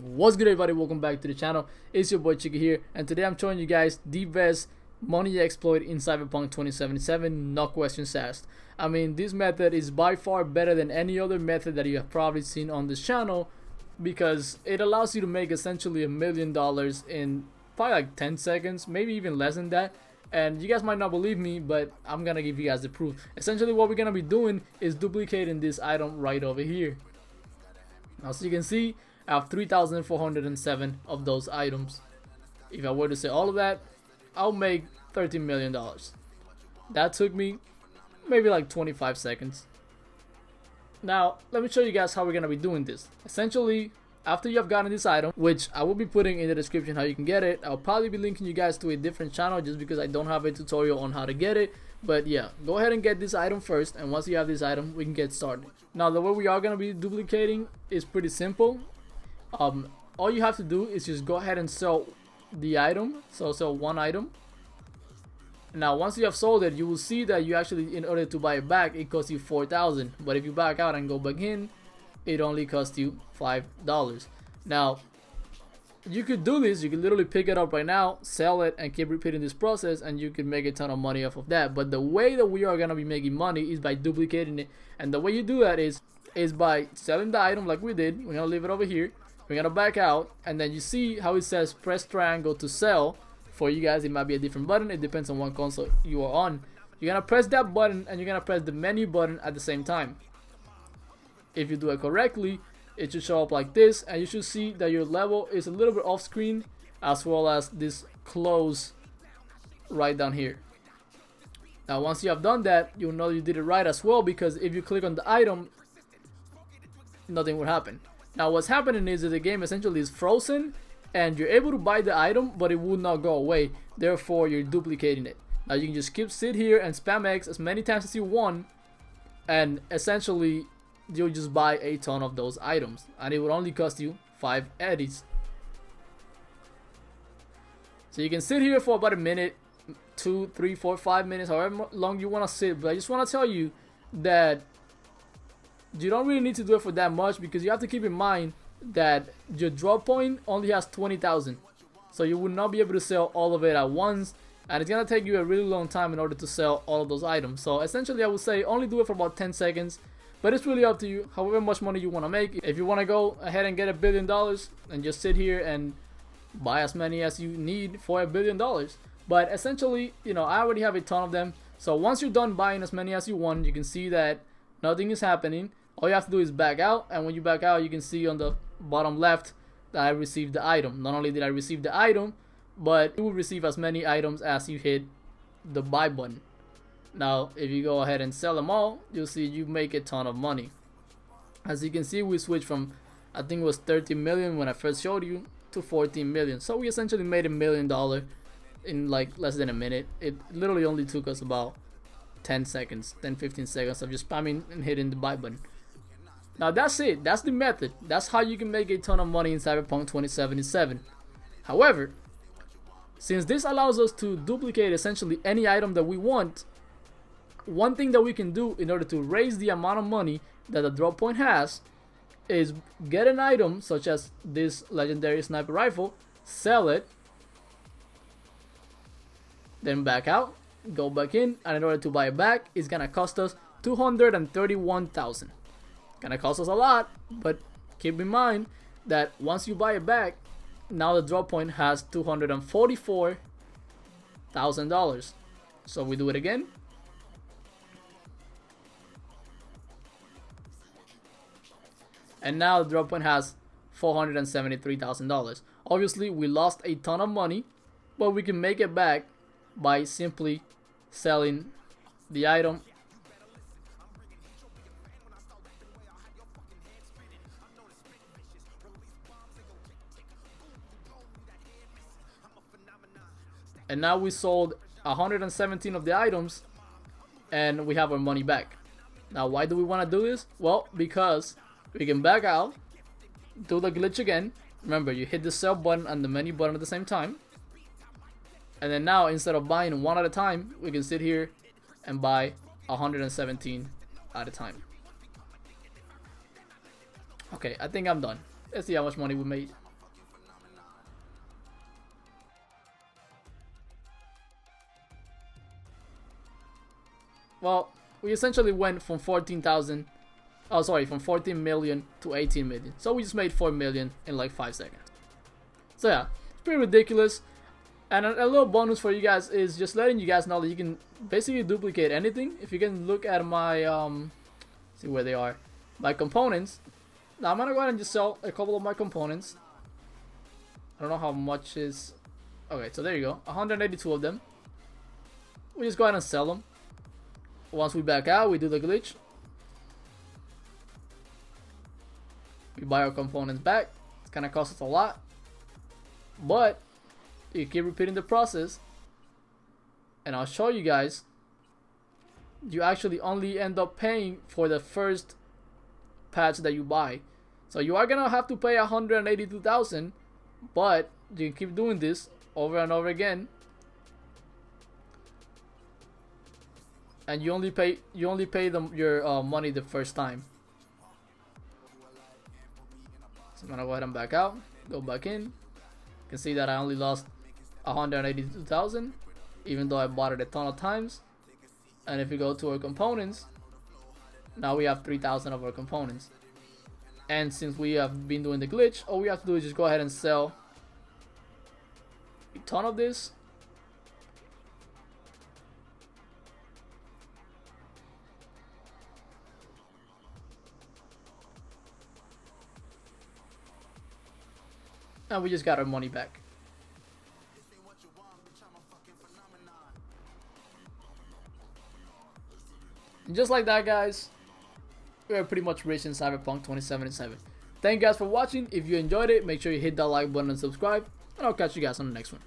What's good, everybody? Welcome back to the channel. It's your boy Chicky here, and today I'm showing you guys the best money exploit in Cyberpunk 2077, no questions asked. I mean, this method is by far better than any other method that you have probably seen on this channel, because it allows you to make essentially $1 million in probably like 10 seconds, maybe even less than that. And you guys might not believe me, but I'm gonna give you guys the proof. Essentially what we're gonna be doing is duplicating this item right over here. Now, so you can see I have 3,407 of those items. If I were to say all of that, I'll make $13 million. That took me maybe like 25 seconds. Now, let me show you guys how we're gonna be doing this. Essentially, after you have gotten this item, which I will be putting in the description how you can get it, I'll probably be linking you guys to a different channel just because I don't have a tutorial on how to get it. But yeah, go ahead and get this item first, and once you have this item, we can get started. Now, the way we are gonna be duplicating is pretty simple. All you have to do is just go ahead and sell the item. So sell one item. Now, once you have sold it, you will see that you actually, in order to buy it back, it costs you 4,000. But if you back out and go back in, it only costs you $5. Now, you could do this. You could literally pick it up right now, sell it, and keep repeating this process, and you can make a ton of money off of that. But the way that we are gonna be making money is by duplicating it, and the way you do that is by selling the item like we did. We're gonna leave it over here. We're gonna back out, and then you see how it says press triangle to sell. For you guys, it might be a different button. It depends on what console you are on. You're gonna press that button, and you're gonna press the menu button at the same time. If you do it correctly, it should show up like this, and you should see that your level is a little bit off screen, as well as this close right down here. Now, once you have done that, you'll know you did it right as well, because if you click on the item, nothing will happen. Now, what's happening is that the game essentially is frozen, and you're able to buy the item, but it will not go away. Therefore, you're duplicating it. Now, you can just sit here and spam X as many times as you want, and essentially you'll just buy a ton of those items, and it will only cost you 5 eddies. So you can sit here for about a minute, 2, 3, 4, 5 minutes, however long you want to sit. But I just want to tell you that you don't really need to do it for that much, because you have to keep in mind that your drop point only has 20,000, so you will not be able to sell all of it at once, and it's gonna take you a really long time in order to sell all of those items. So essentially, I would say only do it for about 10 seconds, but it's really up to you, however much money you want to make. If you want to go ahead and get $1 billion and just sit here and buy as many as you need for $1 billion. But essentially, you know, I already have a ton of them. So once you're done buying as many as you want, you can see that nothing is happening. All you have to do is back out, and when you back out, you can see on the bottom left that I received the item. Not only did I receive the item, but you will receive as many items as you hit the buy button. Now, if you go ahead and sell them all, you'll see you make a ton of money. As you can see, we switched from, I think it was 13 million when I first showed you, to 14 million. So we essentially made $1 million in like less than a minute. It literally only took us about 10 seconds, 10-15 seconds of just spamming and hitting the buy button. Now that's it. That's the method. That's how you can make a ton of money in Cyberpunk 2077. However, since this allows us to duplicate essentially any item that we want, one thing that we can do in order to raise the amount of money that the drop point has is get an item such as this legendary sniper rifle, sell it, then back out, go back in, and in order to buy it back, it's gonna cost us 231,000. Gonna cost us a lot, but keep in mind that once you buy it back, now the drop point has $244,000. So we do it again. And now the drop point has $473,000. Obviously, we lost a ton of money, but we can make it back by simply selling the item. And now we sold 117 of the items, and we have our money back. Now, why do we want to do this? Well, because we can back out, do the glitch again. Remember, you hit the sell button and the menu button at the same time. And then now, instead of buying one at a time, we can sit here and buy 117 at a time. Okay, I think I'm done. Let's see how much money we made. well, we essentially went from 14,000, oh sorry, from 14 million to 18 million. So we just made 4 million in like 5 seconds. So yeah, it's pretty ridiculous. And a little bonus for you guys is just letting you guys know that you can basically duplicate anything. If you can look at my, see where they are, my components. Now I'm gonna go ahead and just sell a couple of my components. I don't know how much is, okay, so there you go, 182 of them. We just go ahead and sell them. Once we back out, we do the glitch. We buy our components back. It's gonna cost us a lot, but you keep repeating the process, and I'll show you guys. You actually only end up paying for the first patch that you buy. So you are gonna have to pay 182,000, but you can keep doing this over and over again, and you only pay your money the first time. So I'm gonna go ahead and back out, go back in. You can see that I only lost 182,000, even though I bought it a ton of times. And if we go to our components, now we have 3,000 of our components. And since we have been doing the glitch, all we have to do is just go ahead and sell a ton of this. And we just got our money back. And just like that, guys, we're pretty much rich in Cyberpunk 2077. Thank you guys for watching. If you enjoyed it, make sure you hit that like button and subscribe, and I'll catch you guys on the next one.